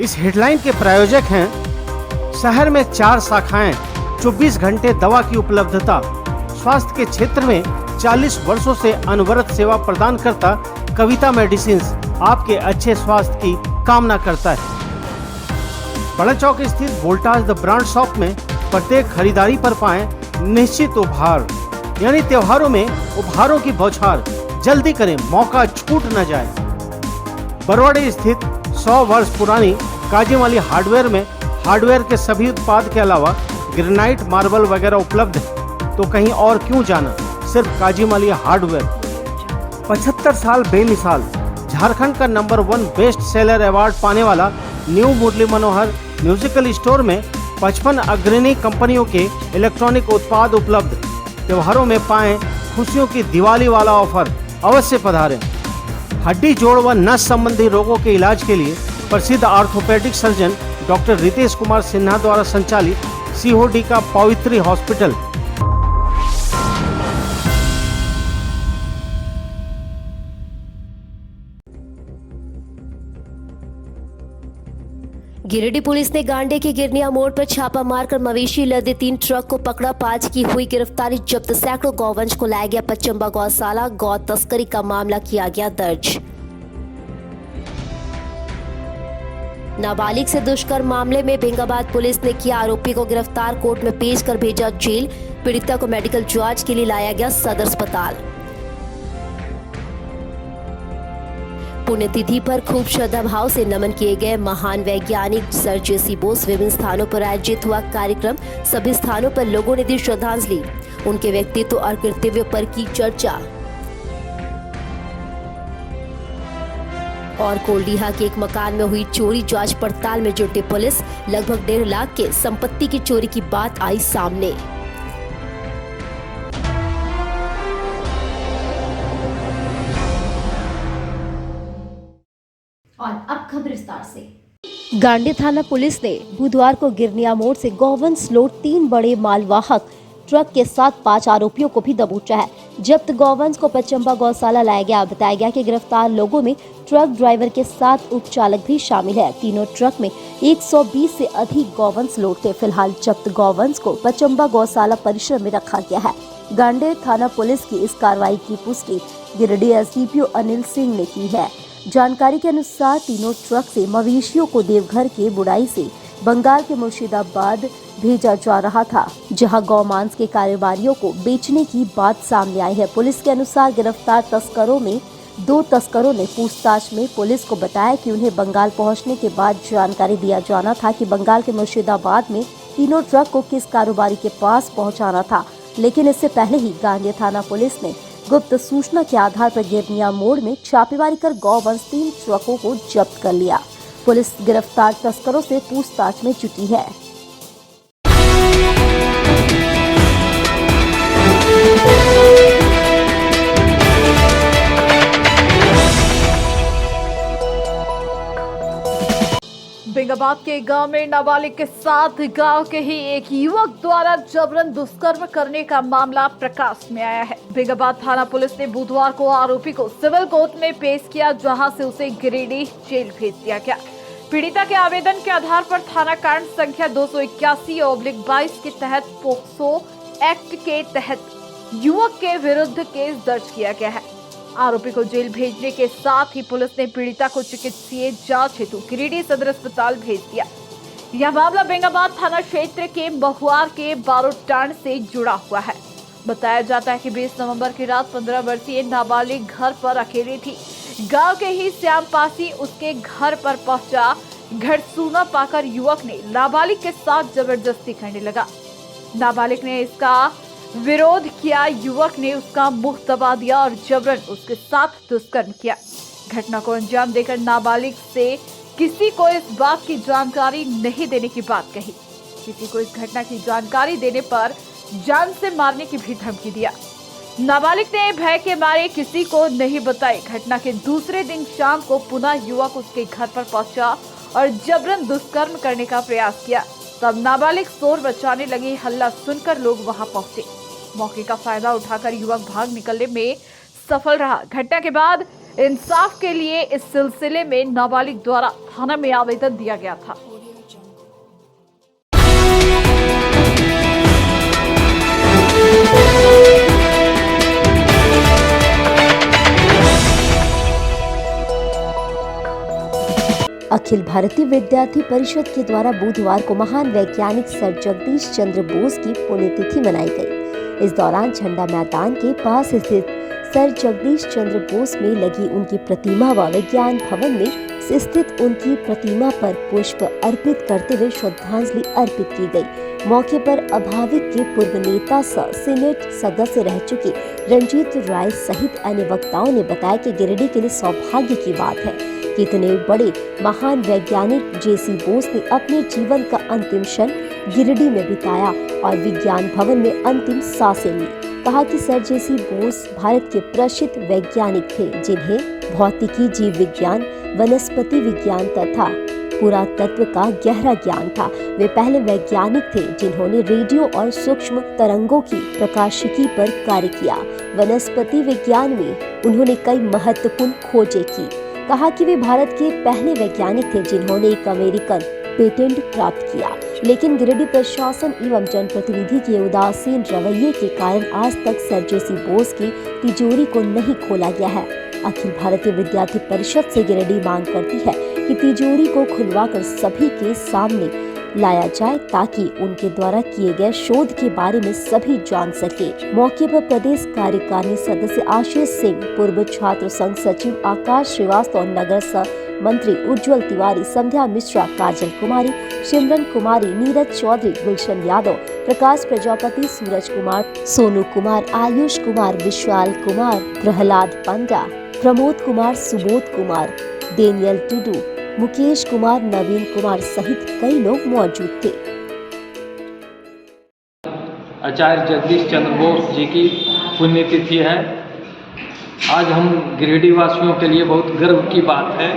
इस हेडलाइन के प्रायोजक हैं शहर में 4 शाखाएं, 24 घंटे दवा की उपलब्धता, स्वास्थ्य के क्षेत्र में 40 वर्षों से अनवरत सेवा प्रदान करता कविता मेडिसिन्स आपके अच्छे स्वास्थ्य की कामना करता है। बड़ा चौक स्थित वोल्टास द ब्रांड शॉप में प्रत्येक खरीदारी पर पाएं निश्चित उपहार, यानी त्योहारों में उपहारों की बौछार। जल्दी करें, मौका छूट न जाए। बरवाड़े स्थित 100 वर्ष पुरानी काजीमाली हार्डवेयर में हार्डवेयर के सभी उत्पाद के अलावा ग्रेनाइट, मार्बल वगैरह उपलब्ध है। तो कहीं और क्यों जाना, सिर्फ काजीमाली हार्डवेयर। 75 साल बेमिसाल, झारखंड का नंबर 1 बेस्ट सेलर अवार्ड पाने वाला new Murli Manohar musical store में 55 अग्रणी कंपनियों के इलेक्ट्रॉनिक उत्पाद उपलब्ध। त्योहारों में पाएं खुशियों की दिवाली वाला ऑफर। अवश्य पधारें। हड्डी, जोड़ व नस संबंधी रोगों के इलाज के लिए प्रसिद्ध orthopaedic surgeon doctor Ritesh Kumar Sinha द्वारा संचालित सीओडी का पवित्री हॉस्पिटल। गिरिडीह पुलिस ने गांडे के गिरनिया मोड़ पर छापा मारकर मवेशी लदे 3 ट्रक को पकड़ा। 5 की हुई गिरफ्तारी। जब्त सैकड़ों गौवंश को लाया गया पचम्बा गौशाला। गौ तस्करी का मामला किया गया दर्ज। नाबालिग से दुष्कर्म मामले में बेंगाबाद पुलिस ने किया आरोपी को गिरफ्तार। कोर्ट में पेश कर भेजा जेल। पीड़िता को मेडिकल जांच के लिए लाया गया सदर अस्पताल। पुण्यतिथि पर खूब श्रद्धा भाव से नमन किए गए महान वैज्ञानिक सर जेसी बोस। विभिन्न स्थानों पर आयोजित हुआ कार्यक्रम। सभी स्थानों पर लोगों ने दी श्रद्धांजलि। उनके व्यक्तित्व और कृतित्व पर की चर्चा। और कोल्डीहा के एक मकान में हुई चोरी। जांच पड़ताल में जुटी पुलिस। लगभग 1.5 लाख के संपत्ति की चोरी की बात आई सामने। और अब खबर विस्तार से। गांडे थाना पुलिस ने बुधवार को गिरनिया मोड़ से गौवंश लोड 3 बड़े मालवाहक ट्रक के साथ 5 आरोपियों को भी दबोचा है। जब्त गौवंश को पचम्बा गौशाला लाया गया। बताया गया कि गिरफ्तार लोगों में ट्रक ड्राइवर के साथ उप चालक भी शामिल है। तीनों ट्रक में 120 से अधिक गौवंश लोड थे। फिलहाल जब्त गौवंश को पचम्बा गौशाला परिसर में रखा गया है। गांडे थाना पुलिस की इस कार्रवाई की पुष्टि गिरिडीह एसडीपीओ अनिल सिंह ने की है। जानकारी के अनुसार तीनों ट्रक से मवेशियों को देवघर के बुड़ाई से बंगाल के मुर्शिदाबाद भेजा जा रहा था, जहां गौमांस के कारोबारियों को बेचने की बात सामने आई है। पुलिस के अनुसार गिरफ्तार तस्करों में 2 तस्करों ने पूछताछ में पुलिस को बताया कि उन्हें बंगाल पहुंचने के बाद जानकारी दिया जाना था कि बंगाल के मुर्शिदाबाद में तीनों ट्रक को किस कारोबारी के पास पहुँचाना था। लेकिन इससे पहले ही गांडे थाना पुलिस ने गुप्त सूचना के आधार पर गिरनिया मोड़ में छापेमारी कर गौवंश 3 ट्रकों को जब्त कर लिया। पुलिस गिरफ्तार तस्करों से पूछताछ में जुटी है। बेंगाबाद के गांव में नाबालिग के साथ गांव के ही एक युवक द्वारा जबरन दुष्कर्म करने का मामला प्रकाश में आया है। बेंगाबाद थाना पुलिस ने बुधवार को आरोपी को सिविल कोर्ट में पेश किया, जहां से उसे गिरिडीह जेल भेज दिया गया। पीड़िता के आवेदन के आधार पर थाना कांड संख्या 281/22 के तहत पोक्सो एक्ट के तहत युवक के विरुद्ध केस दर्ज किया गया है। आरोपी को जेल भेजने के साथ ही पुलिस ने पीड़िता को चिकित्सीय जांच हेतु गिरिडीह सदर अस्पताल भेज दिया। यह मामला बेंगाबाद थाना क्षेत्र के महुआर के बारोटांड से जुड़ा हुआ है। बताया जाता है कि 20 नवंबर की रात 15 वर्षीय नाबालिग घर पर अकेली थी। गांव के ही श्याम पासी उसके घर पर पहुंचा। घर सूना पाकर युवक ने नाबालिग के साथ जबरदस्ती करने लगा। नाबालिग ने इसका विरोध किया। युवक ने उसका मुंह दबा दिया और जबरन उसके साथ दुष्कर्म किया। घटना को अंजाम देकर नाबालिग से किसी को इस बात की जानकारी नहीं देने की बात कही। किसी को इस घटना की जानकारी देने पर जान से मारने की भी धमकी दिया। नाबालिग ने भय के मारे किसी को नहीं बताई। घटना के दूसरे दिन शाम को पुनः युवक उसके घर पर पहुंचा और जबरन दुष्कर्म करने का प्रयास किया। तब नाबालिग शोर मचाने लगी। हल्ला सुनकर लोग वहां पहुंचे। मौके का फायदा उठाकर युवक भाग निकलने में सफल रहा। घटना के बाद इंसाफ के लिए इस सिलसिले में नाबालिग द्वारा थाना में आवेदन दिया गया था। अखिल भारतीय विद्यार्थी परिषद के द्वारा बुधवार को महान वैज्ञानिक सर जगदीश चंद्र बोस की पुण्यतिथि मनाई गई। इस दौरान झंडा मैदान के पास स्थित सर जगदीश चंद्र बोस में लगी उनकी प्रतिमा व विज्ञान भवन में स्थित उनकी प्रतिमा पर पुष्प अर्पित करते हुए श्रद्धांजलि अर्पित की गई। मौके पर अभाविक के पूर्व नेता सह सीनेट सदस्य रह चुके रंजीत राय सहित अन्य वक्ताओं ने बताया कि गिरिडीह के लिए सौभाग्य की बात है कि इतने बड़े महान वैज्ञानिक जेसी बोस ने अपने जीवन का अंतिम क्षण गिरिडीह में बिताया और विज्ञान भवन में अंतिम सांसें ली। कहा कि सर जेसी बोस भारत के प्रसिद्ध वैज्ञानिक थे जिन्हें भौतिकी, जीव विज्ञान, वनस्पति विज्ञान तथा पुरातत्व का गहरा ज्ञान था। वे पहले वैज्ञानिक थे जिन्होंने रेडियो और सूक्ष्म तरंगों की प्रकाशिकी पर कार्य किया। वनस्पति विज्ञान में उन्होंने कई महत्वपूर्ण खोजें की। कहा कि वे भारत के पहले वैज्ञानिक थे जिन्होंने एक अमेरिकन पेटेंट प्राप्त किया, लेकिन गिरिडीह प्रशासन एवं जनप्रतिनिधि के उदासीन रवैये के कारण आज तक सर जेसी बोस की तिजोरी को नहीं खोला गया है। अखिल भारतीय विद्यार्थी परिषद से गिरिडीह मांग करती है कि तिजोरी को खुलवाकर सभी के सामने लाया जाए ताकि उनके द्वारा किए गए शोध के बारे में सभी जान सके। मौके पर प्रदेश कार्यकारिणी सदस्य आशीष सिंह, पूर्व छात्र संघ सचिव आकाश श्रीवास्तव, नगर सह मंत्री उज्जवल तिवारी, संध्या मिश्रा, काजल कुमारी, सिमरन कुमारी, नीरज चौधरी, गुलशन यादव, प्रकाश प्रजापति, सूरज कुमार, सोनू कुमार, आयुष कुमार, विशाल कुमार, प्रहलाद पंड्या, प्रमोद कुमार, सुबोध कुमार, डेनियल टुडू, मुकेश कुमार, नवीन कुमार सहित कई लोग मौजूद थे। आचार्य जगदीश चंद्र बोस जी की पुण्यतिथि है। आज हम गिरिडीह वासियों के लिए बहुत गर्व की बात है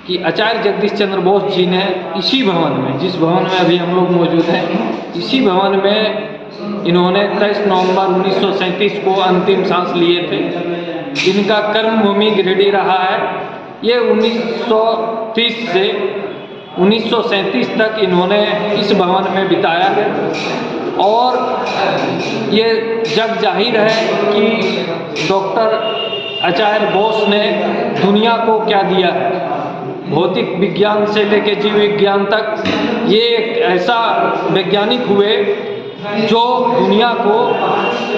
कि आचार्य जगदीश चंद्र बोस जी ने इसी भवन में, जिस भवन में अभी हम लोग मौजूद हैं, इसी भवन में इन्होंने 23 नवंबर 1937 को अंतिम सांस लिए थे। इनका कर्मभूमि गिरिडीह रहा है। ये 1930 से 1937 तक इन्होंने इस भवन में बिताया है और ये जग जाहिर है कि डॉक्टर आचार्य बोस ने दुनिया को क्या दिया है। भौतिक विज्ञान से लेकर जीव विज्ञान तक ये एक ऐसा वैज्ञानिक हुए जो दुनिया को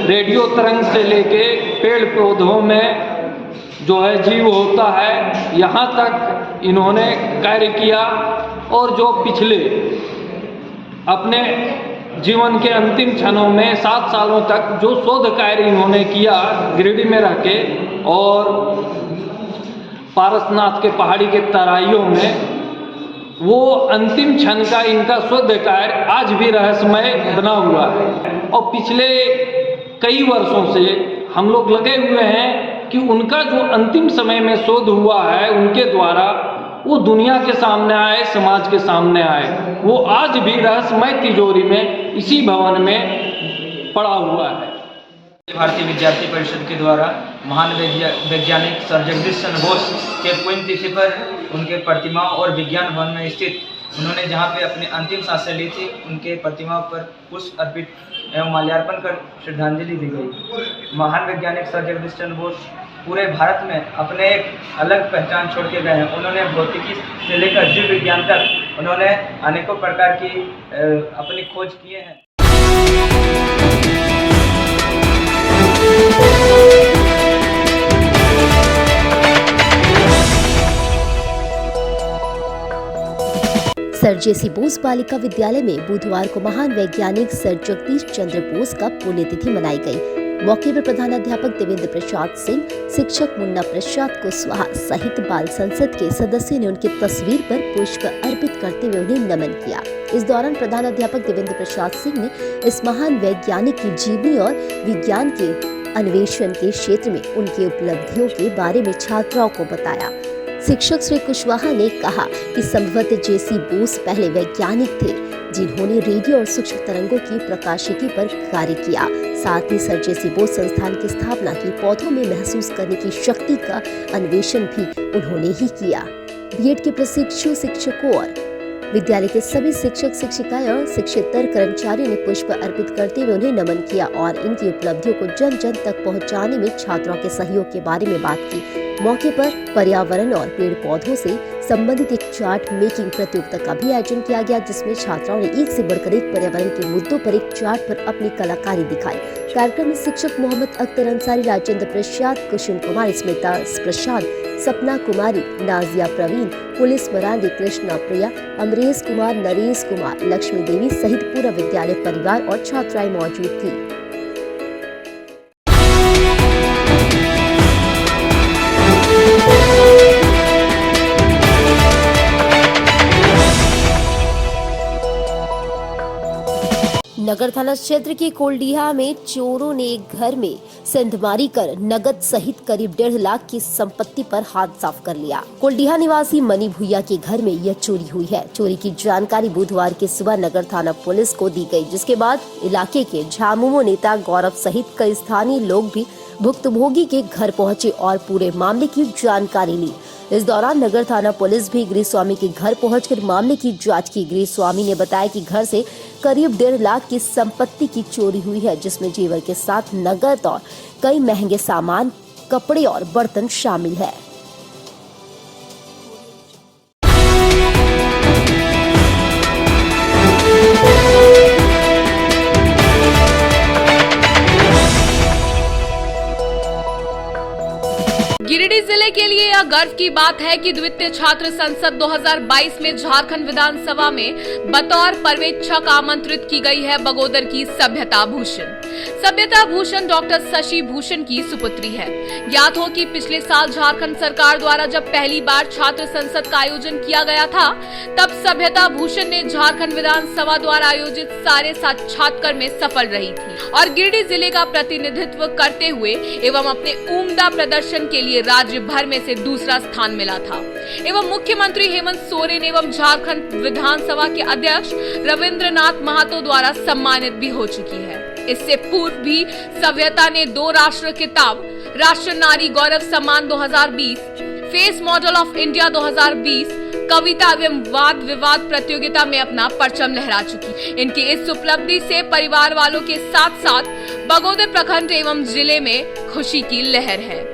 रेडियो तरंग से लेके पेड़ पौधों में जो है जीव होता है यहाँ तक इन्होंने कार्य किया और जो पिछले अपने जीवन के अंतिम क्षणों में 7 सालों तक जो शोध कार्य इन्होंने किया गिरिडीह में रह के और पारसनाथ के पहाड़ी के तराइयों में, वो अंतिम क्षण का इनका शोध कार्य आज भी रहस्यमय बना हुआ है। और पिछले कई वर्षों से हम लोग लगे हुए हैं कि उनका जो अंतिम समय में शोध हुआ है उनके द्वारा वो दुनिया के सामने आए, समाज के सामने आए। वो आज भी रहस्यमय तिजोरी में इसी भवन में पड़ा हुआ है। भारतीय विद्यार्थी परिषद के द्वारा महान वैज्ञानिक सर जगदीश चंद्र बोस के पुण्यतिथि पर उनके प्रतिमा और विज्ञान भवन में स्थित उन्होंने जहां पे अपनी अंतिम सांसें ली थी, उनके प्रतिमा पर पुष्प अर्पित एवं माल्यार्पण कर श्रद्धांजलि दी गई। महान वैज्ञानिक सर जगदीश चंद्र बोस पूरे भारत में अपने एक अलग पहचान छोड़ के गए हैं। उन्होंने भौतिकी से लेकर जीव विज्ञान तक उन्होंने अनेकों प्रकार की अपनी खोज किए हैं। सर जेसी बोस बालिका विद्यालय में बुधवार को महान वैज्ञानिक सर जगदीश चंद्र बोस का पुण्यतिथि मनाई गई। मौके पर प्रधानाध्यापक देवेंद्र प्रसाद सिंह, शिक्षक मुन्ना प्रसाद कुशवाहा सहित बाल संसद के सदस्यों ने उनकी तस्वीर पर पुष्प अर्पित करते हुए उन्हें नमन किया। इस दौरान प्रधानाध्यापक देवेंद्र प्रसाद सिंह ने इस महान वैज्ञानिक की जीवनी और विज्ञान के अन्वेषण के क्षेत्र में उनकी उपलब्धियों के बारे में छात्राओं को बताया। शिक्षक श्री कुशवाहा ने कहा कि संभवतः जेसी बोस पहले वैज्ञानिक थे जिन्होंने रेडियो और सूक्ष्म तरंगों की प्रकाशिकी पर कार्य किया। साथ ही सर जेसी बोस संस्थान की स्थापना की पौधों में महसूस करने की शक्ति का अन्वेषण भी उन्होंने ही किया। बीएड के प्रशिक्षु शिक्षकों और विद्यालय के सभी शिक्षक शिक्षिकाएं और शिक्षेतर कर्मचारियों ने पुष्प अर्पित करते हुए उन्हें नमन किया और इनकी उपलब्धियों को जन जन तक पहुंचाने में छात्रों के सहयोग के बारे में बात की। मौके पर पर्यावरण और पेड़ पौधों से संबंधित एक चार्ट मेकिंग प्रतियोगिता का भी आयोजन किया गया, जिसमें छात्राओं ने एक से बढ़कर एक पर्यावरण के मुद्दों पर एक चार्ट पर अपनी कलाकारी दिखाई। कार्यक्रम में शिक्षक मोहम्मद अख्तर अंसारी, राजेंद्र प्रसाद, कुसुम कुमार, स्मिता प्रसाद, सपना कुमारी, नाजिया प्रवीण, पुलिस मरांडी, कृष्णा प्रिया, अमरीश कुमार, नरेश कुमार, लक्ष्मी देवी सहित पूरा विद्यालय परिवार और छात्राएं मौजूद थी। नगर थाना क्षेत्र के कोल्डिहा में चोरों ने एक घर में सेंधमारी कर नगद सहित करीब 1.5 लाख की संपत्ति पर हाथ साफ कर लिया। कोल्डिहा निवासी मनी भुइया के घर में यह चोरी हुई है। चोरी की जानकारी बुधवार की सुबह नगर थाना पुलिस को दी गई, जिसके बाद इलाके के झामुमो नेता गौरव सहित कई स्थानीय लोग भी भुक्तभोगी के घर पहुंचे और पूरे मामले की जानकारी ली। इस दौरान नगर थाना पुलिस भी गृहस्वामी के घर पहुंचकर मामले की जांच की। गृहस्वामी ने बताया कि घर से करीब 1.5 लाख की संपत्ति की चोरी हुई है, जिसमें जेवर के साथ नगद और कई महंगे सामान, कपड़े और बर्तन शामिल है। गिरिडीह जिले के लिए यह गर्व की बात है कि द्वितीय छात्र संसद 2022 में झारखंड विधानसभा में बतौर पर्यवेक्षक आमंत्रित की गई है बगोदर की सभ्यता भूषण। सभ्यता भूषण डॉक्टर शशि भूषण की सुपुत्री है। ज्ञात हो कि पिछले साल झारखंड सरकार द्वारा जब पहली बार छात्र संसद का आयोजन किया गया था, तब सभ्यता भूषण ने झारखंड विधानसभा द्वारा आयोजित सारे साक्षात्कार में सफल रही थी और गिरिडीह जिले का प्रतिनिधित्व करते हुए एवं अपने उम्दा प्रदर्शन के लिए राज्य भर में से दूसरा स्थान मिला था। एवं मुख्यमंत्री हेमंत सोरेन एवं झारखंड विधानसभा के अध्यक्ष रविंद्रनाथ महतो द्वारा सम्मानित भी हो चुकी है। इससे पूर्व भी सभ्यता ने 2 राष्ट्र खिताब, राष्ट्र नारी गौरव सम्मान 2020, फेस मॉडल ऑफ इंडिया 2020, कविता एवं वाद विवाद प्रतियोगिता में अपना परचम लहरा चुकी। इनकी इस उपलब्धि से परिवार वालों के साथ साथ बगोदर प्रखंड एवं जिले में खुशी की लहर है।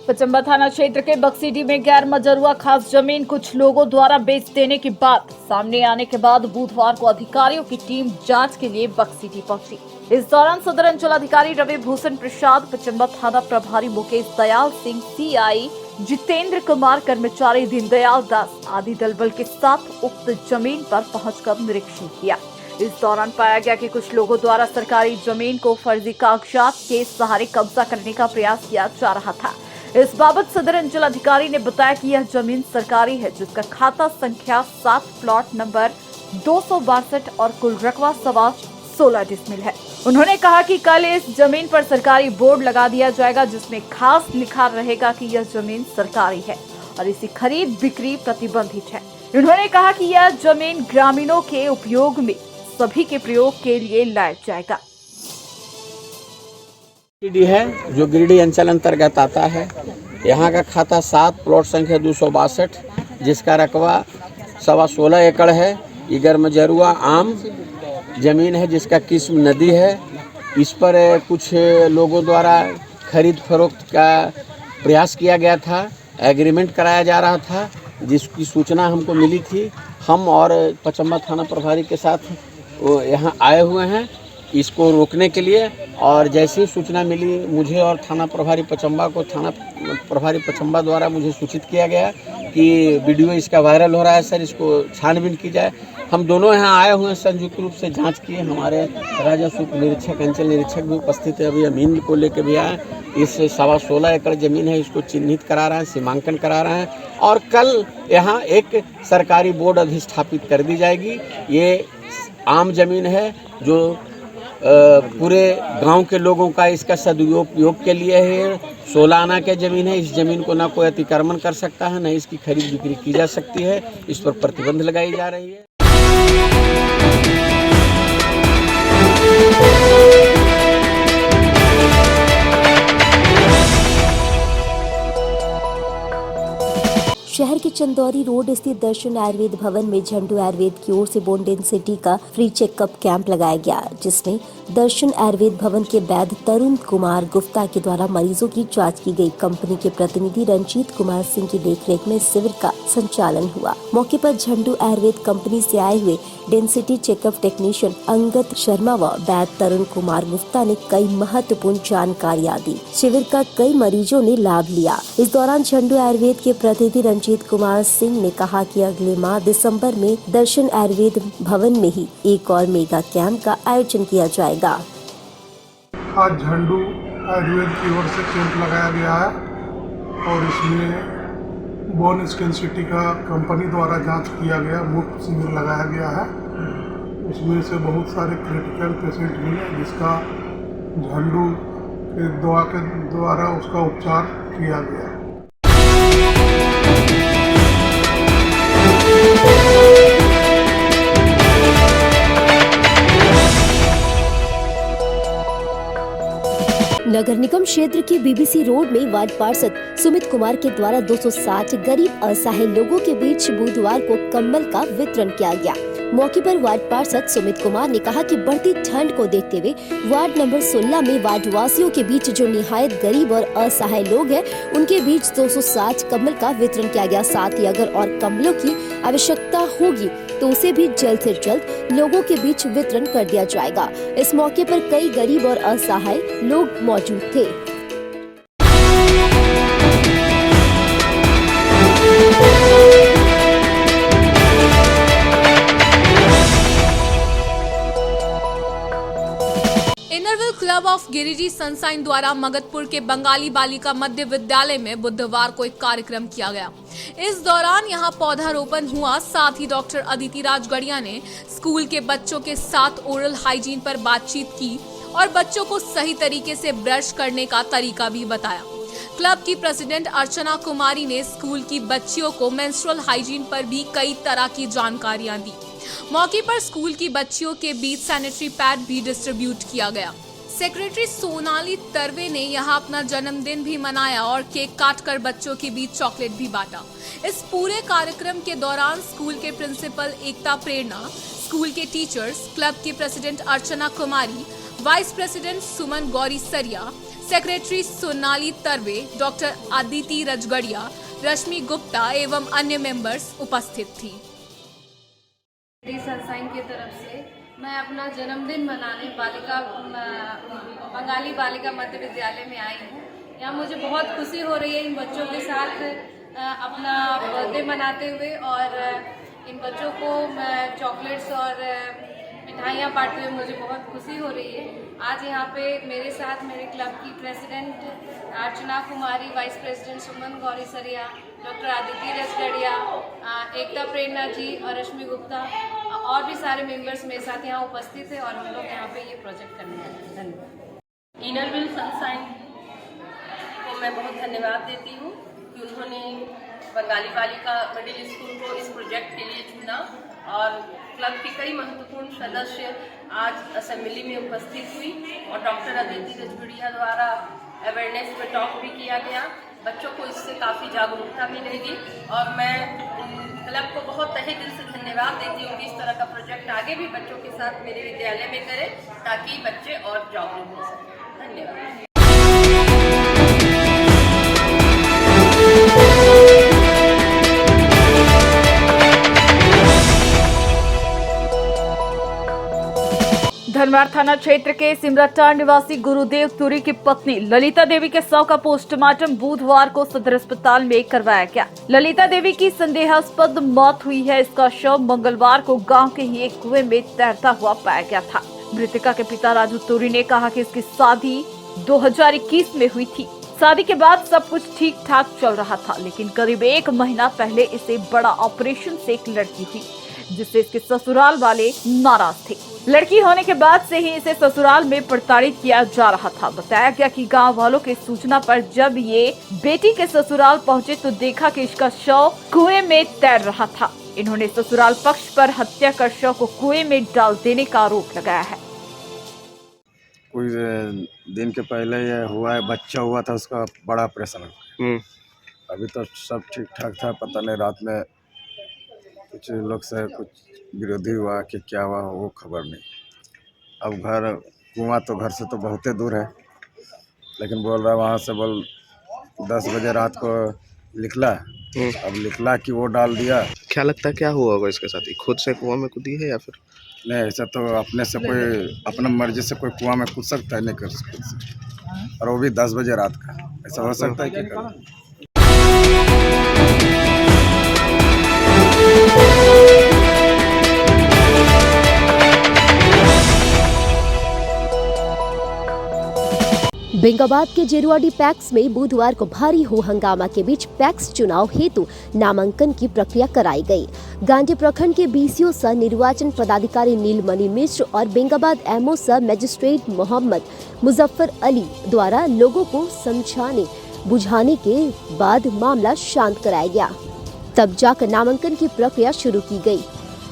पचम्बा थाना क्षेत्र के बक्सीडी में गैर मजरूआ खास जमीन कुछ लोगों द्वारा बेच देने की बात सामने आने के बाद बुधवार को अधिकारियों की टीम जांच के लिए बक्सीडी पहुंची। इस दौरान सदर अंचलाधिकारी रवि भूषण प्रसाद, पचम्बा थाना प्रभारी मुकेश दयाल सिंह, सीआई जितेंद्र कुमार, कर्मचारी दीनदयाल दास आदि दलबल के साथ उक्त जमीन पर पहुंचकर निरीक्षण किया। इस दौरान पाया गया कि कुछ लोगों द्वारा सरकारी जमीन को फर्जी कागजात के सहारे कब्जा करने का प्रयास किया जा रहा था। इस बाबत सदर अंचलाधिकारी ने बताया कि यह जमीन सरकारी है, जिसका खाता संख्या 7, प्लॉट नंबर 262 और कुल रकबा 16 डिसमिल है। उन्होंने कहा कि कल इस जमीन पर सरकारी बोर्ड लगा दिया जाएगा, जिसमें खास लिखा रहेगा कि यह जमीन सरकारी है और इसी खरीद बिक्री प्रतिबंधित है। उन्होंने कहा कि यह जमीन ग्रामीणों के उपयोग में सभी के प्रयोग के लिए लाया जाएगा। है जो गिरिडीह अंचल अंतर्गत आता है। यहाँ का खाता 7, प्लॉट संख्या 262, जिसका रकबा 16.25 एकड़ है। ये गर्मजरुआ आम जमीन है, जिसका किस्म नदी है। इस पर कुछ लोगों द्वारा खरीद फरोख्त का प्रयास किया गया था, एग्रीमेंट कराया जा रहा था, जिसकी सूचना हमको मिली थी। हम और पचम्बा थाना प्रभारी के साथ यहाँ आए हुए हैं इसको रोकने के लिए, और जैसे ही सूचना मिली मुझे और थाना प्रभारी पचम्बा को थाना प्रभारी पचम्बा द्वारा मुझे सूचित किया गया कि वीडियो इसका वायरल हो रहा है सर, इसको छानबीन की जाए। हम दोनों यहाँ आए हुए हैं संयुक्त रूप से जांच किए। हमारे राजस्व उप निरीक्षक अंचल निरीक्षक भी उपस्थित है। अभी अमीन को लेकर भी आए। इस 16.25 एकड़ जमीन है, इसको चिन्हित करा रहे हैं, सीमांकन करा रहे हैं और कल यहाँ एक सरकारी बोर्ड अधिष्ठापित कर दी जाएगी। ये आम जमीन है जो पूरे गांव के लोगों का इसका सदुपयोग के लिए है। 16 आना के जमीन है। इस जमीन को ना कोई अतिक्रमण कर सकता है, न इसकी खरीद बिक्री की जा सकती है। इस पर प्रतिबंध लगाई जा रही है। शहर के चंदौरी रोड स्थित दर्शन आयुर्वेद भवन में झंडू आयुर्वेद की ओर से बोन डेंसिटी का फ्री चेकअप कैंप लगाया गया, जिसमें दर्शन आयुर्वेद भवन के वैद्य तरुण कुमार गुप्ता के द्वारा मरीजों की जांच की गई। कंपनी के प्रतिनिधि रंजीत कुमार सिंह की देखरेख में शिविर का संचालन हुआ। मौके पर झंडू आयुर्वेद कंपनी से आए हुए density checkup technician Angad Sharma व वैद्य तरुण कुमार गुप्ता ने कई महत्वपूर्ण जानकारियां दी। शिविर का कई मरीजों ने लाभ लिया। इस दौरान झंडू आयुर्वेद के प्रतिनिधि रंजीत कुमार सिंह ने कहा कि अगले माह दिसंबर में दर्शन आयुर्वेद भवन में ही एक और मेगा कैंप का आयोजन किया जाएगा। आज झंडू आयुर्वेद की ओर से कैंप लगाया गया है और इसमें बोन डेंसिटी का कंपनी द्वारा जांच किया गया, मुफ्त शिविर लगाया गया है। इसमें से बहुत सारे क्रिटिकल पेशेंट मिले जिसका झंडू के दवा के द्वारा उसका उपचार किया गया। नगर निगम क्षेत्र के बीबीसी रोड में वार्ड पार्षद सुमित कुमार के द्वारा 260 गरीब असहाय लोगों के बीच बुधवार को कंबल का वितरण किया गया। मौके पर वार्ड पार्षद सुमित कुमार ने कहा कि बढ़ती ठंड को देखते हुए वार्ड नंबर 16 में वार्ड वासियों के बीच जो निहायत गरीब और असहाय लोग हैं, उनके बीच 260 कंबल का वितरण किया गया। साथ ही अगर और कंबलों की आवश्यकता होगी तो उसे भी जल्द से जल्द लोगों के बीच वितरण कर दिया जाएगा। इस मौके पर कई गरीब और असहाय लोग मौजूद थे। Inner wheel club of Giridih sunshine द्वारा मगधपुर के बंगाली बालिका मध्य विद्यालय में बुधवार को एक कार्यक्रम किया गया। इस दौरान यहां पौधारोपण हुआ। साथ ही डॉक्टर अदिति राजगढ़िया ने स्कूल के बच्चों के साथ ओरल हाइजीन पर बातचीत की और बच्चों को सही तरीके से ब्रश करने का तरीका भी बताया। क्लब की प्रेसिडेंट अर्चना कुमारी ने स्कूल की बच्चियों को मेंस्ट्रुअल हाइजीन पर भी कई तरह की जानकारियां दी। मौके पर स्कूल की बच्चियों के बीच सैनिटरी पैड भी डिस्ट्रीब्यूट किया गया। सेक्रेटरी सोनाली तरवे ने यहां अपना जन्मदिन भी मनाया और केक काटकर बच्चों के बीच चॉकलेट भी बांटा। इस पूरे कार्यक्रम के दौरान स्कूल के प्रिंसिपल एकता प्रेरणा, स्कूल के टीचर्स, क्लब की president Archana Kumari, vice president सुमन गौरी सरिया, सेक्रेटरी सोनाली तरवे, डॉक्टर अदिति राजगढ़िया, रश्मि गुप्ता एवं अन्य मेंबर्स उपस्थित थी। सनसाइन की तरफ से मैं अपना जन्मदिन मनाने बंगाली बालिका मध्य विद्यालय में आई हूँ। यहाँ मुझे बहुत खुशी हो रही है इन बच्चों के साथ अपना बर्थडे मनाते हुए और इन बच्चों को चॉकलेट्स और मिठाइयाँ बांटते हुए मुझे बहुत खुशी हो रही है। आज यहाँ पे मेरे साथ मेरे क्लब की president Archana Kumari, vice president सुमन गौरी सरिया, डॉक्टर अदिति राजगढ़िया, एकता प्रेरणा जी और रश्मि गुप्ता और भी सारे मेंबर्स मेरे साथ यहाँ उपस्थित है और हम लोग यहाँ पे ये प्रोजेक्ट करने वाले हैं। धन्यवाद। इनरविल सनसाइन को मैं बहुत धन्यवाद देती हूँ कि उन्होंने बंगाली बालिका मिडिल स्कूल को इस प्रोजेक्ट के लिए चुना और क्लब के कई महत्वपूर्ण सदस्य आज असेंबली में उपस्थित हुई और डॉक्टर अदिति राजगढ़िया द्वारा अवेयरनेस पे टॉक भी किया गया। बच्चों को इससे काफ़ी जागरूकता मिलेगी और मैं क्लब को बहुत तहे दिल से धन्यवाद देती हूँ कि इस तरह का प्रोजेक्ट आगे भी बच्चों के साथ मेरे विद्यालय में करें ताकि बच्चे और जागरूक हो सकें। धन्यवाद। धनवार थाना क्षेत्र के सिमरटांड निवासी गुरुदेव तुरी की पत्नी ललिता देवी के शव का पोस्टमार्टम बुधवार को सदर अस्पताल में करवाया गया। ललिता देवी की संदेहास्पद मौत हुई है। इसका शव मंगलवार को गांव के ही एक कुएं में तैरता हुआ पाया गया था। मृतका के पिता राजू तुरी ने कहा कि इसकी शादी 2021 में हुई थी। शादी के बाद सब कुछ ठीक ठाक चल रहा था, लेकिन करीब 1 महीना पहले इसे बड़ा ऑपरेशन से एक लड़की हुई, जिससे इसके ससुराल वाले नाराज थे। लड़की होने के बाद से ही इसे ससुराल में प्रताड़ित किया जा रहा था। बताया गया कि गांव वालों की सूचना पर जब ये बेटी के ससुराल पहुंचे तो देखा कि इसका शव कुएं में तैर रहा था। इन्होंने ससुराल पक्ष पर हत्या कर शव को कुएं में डाल देने का आरोप लगाया है। कुछ दिन के पहले ये हुआ है, बच्चा हुआ था, उसका बड़ा ऑपरेशन। अभी तो सब ठीक ठाक था। पता नहीं रात में कुछ लोग से कुछ विरोधी हुआ कि क्या हुआ वो खबर नहीं। अब घर कुआं तो घर से तो बहुत दूर है, लेकिन बोल रहा वहाँ से 10 बजे रात को निकला। अब निकला कि वो डाल दिया। क्या लगता है क्या हुआ होगा इसके साथ? ही खुद से कुआं में कूदी है या फिर नहीं? ऐसा तो अपने से कोई अपना मर्जी से कोई कुआं में कूद सकता है? नहीं कर सकता। और वो भी 10 बजे रात का। ऐसा हो सकता है कि बेंगाबाद के जेरुआडी पैक्स में बुधवार को भारी हो हंगामा के बीच पैक्स चुनाव हेतु नामांकन की प्रक्रिया कराई गई। गांधी प्रखंड के बीसीओ सह निर्वाचन पदाधिकारी नीलमणि मिश्र और बेंगाबाद एमओ सह मजिस्ट्रेट मोहम्मद मुजफ्फर अली द्वारा लोगों को समझाने बुझाने के बाद मामला शांत कराया गया। तब जाकर नामांकन की प्रक्रिया शुरू की गई।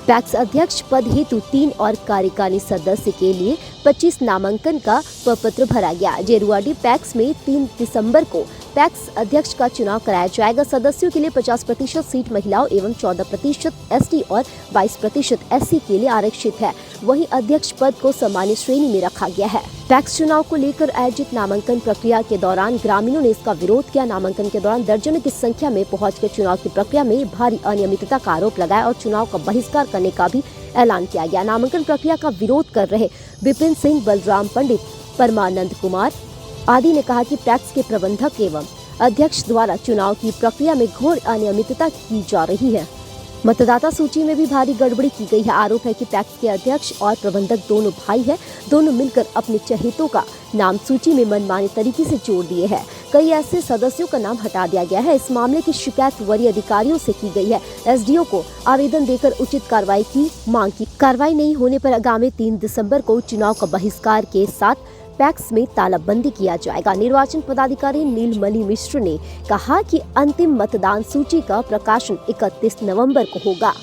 पैक्स अध्यक्ष पद हेतु 3 और कार्यकारिणी सदस्य के लिए 25 नामांकन का प्रपत्र भरा गया। जेरुआडी पैक्स में 3 दिसंबर को पैक्स अध्यक्ष का चुनाव कराया जाएगा। सदस्यों के लिए 50% सीट महिलाओं एवं 14% एसटी और 22% एससी के लिए आरक्षित है। वहीं अध्यक्ष पद को सामान्य श्रेणी में रखा गया है। पैक्स चुनाव को लेकर आयोजित नामांकन प्रक्रिया के दौरान ग्रामीणों ने इसका विरोध किया। नामांकन के दौरान दर्जनों की संख्या में पहुंचकर चुनाव की प्रक्रिया में भारी अनियमितता का आरोप लगाया और चुनाव का बहिष्कार करने का भी ऐलान किया गया। नामांकन प्रक्रिया का विरोध कर रहे विपिन सिंह, बलराम पंडित, परमानंद कुमार आदि ने कहा कि पैक्स के प्रबंधक एवं अध्यक्ष द्वारा चुनाव की प्रक्रिया में घोर अनियमितता की जा रही है। मतदाता सूची में भी भारी गड़बड़ी की गई है। आरोप है कि पैक्स के अध्यक्ष और प्रबंधक दोनों भाई हैं। दोनों मिलकर अपने चहेतों का नाम सूची में मनमाने तरीके से जोड़ दिए हैं। कई ऐसे सदस्यों का नाम हटा दिया गया है। इस मामले की शिकायत वरीय अधिकारियों से की गई है। एसडीओ को आवेदन देकर उचित कार्रवाई की मांग की। कार्रवाई नहीं होने पर आगामी 3 दिसंबर को चुनाव का बहिष्कार के साथ पैक्स में तालाबंदी किया जाएगा। निर्वाचन पदाधिकारी नीलमणि मिश्र ने कहा कि अंतिम मतदान सूची का प्रकाशन 31 नवंबर को होगा।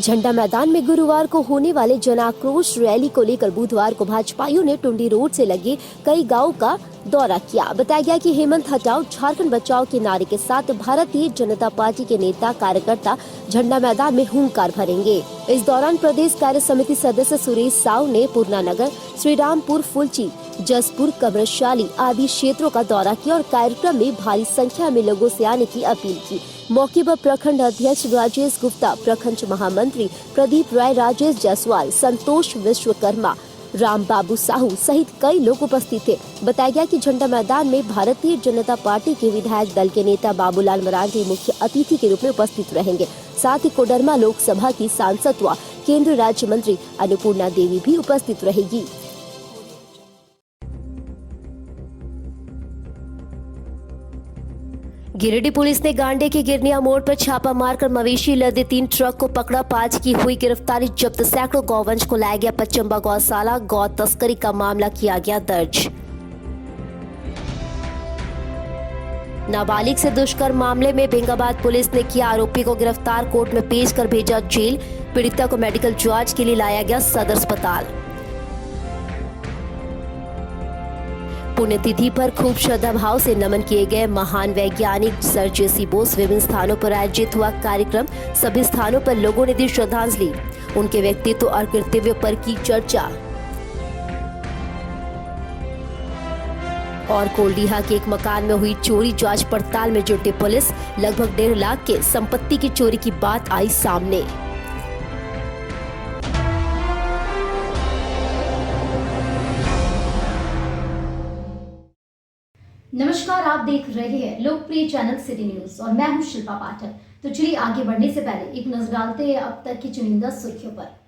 झंडा मैदान में गुरुवार को होने वाले जन आक्रोश रैली को लेकर बुधवार को भाजपाइयों ने टुंडी रोड से लगे कई गांवों का दौरा किया। बताया गया कि हेमंत हटाओ झारखंड बचाओ के नारे के साथ भारतीय जनता पार्टी के नेता कार्यकर्ता झंडा मैदान में हुंकार भरेंगे। इस दौरान प्रदेश कार्य समिति सदस्य सुरेश साव ने पूर्णा नगर, श्रीरामपुर, फुलची, जसपुर, कमरशाली आदि क्षेत्रों का दौरा किया और कार्यक्रम में भारी संख्या में लोगों से आने की अपील की। मौके पर प्रखंड अध्यक्ष राजेश गुप्ता, प्रखंड महामंत्री प्रदीप राय, राजेश जायसवाल, संतोष विश्वकर्मा, राम बाबू साहू सहित कई लोग उपस्थित थे। बताया गया कि झंडा मैदान में भारतीय जनता पार्टी के विधायक दल के नेता बाबूलाल मरांडी मुख्य अतिथि के रूप में उपस्थित रहेंगे। साथ ही कोडरमा लोकसभा की सांसद व केंद्रीय राज्य मंत्री अन्नपूर्णा देवी भी उपस्थित रहेगी। गिरिडीह पुलिस ने गांडे के गिरनिया मोड़ पर छापा मारकर मवेशी लदे 3 ट्रक को पकड़ा। 5 की हुई गिरफ्तारी। जब्त सैकड़ों गौवंश को लाया गया पचम्बा गौशाला। गौ तस्करी का मामला किया गया दर्ज। नाबालिग से दुष्कर्म मामले में बेंगाबाद पुलिस ने किया आरोपी को गिरफ्तार। कोर्ट में पेश कर भेजा जेल। पीड़िता को मेडिकल जांच के लिए लाया गया सदर अस्पताल। पुण्यतिथि पर खूब श्रद्धा भाव से नमन किए गए महान वैज्ञानिक सर जेसी बोस। विभिन्न स्थानों पर आयोजित हुआ कार्यक्रम। सभी स्थानों पर लोगों ने दी श्रद्धांजलि। उनके व्यक्तित्व और कृतित्व पर की चर्चा। और कोल्डीहा के एक मकान में हुई चोरी जांच पड़ताल में जुटी पुलिस, लगभग 1.5 लाख के संपत्ति की चोरी की बात आई सामने। नमस्कार, आप देख रहे हैं लोकप्रिय चैनल सिटी न्यूज और मैं हूं शिल्पा पाठक। तो चलिए आगे बढ़ने से पहले एक नजर डालते हैं अब तक की चुनिंदा सुर्खियों पर।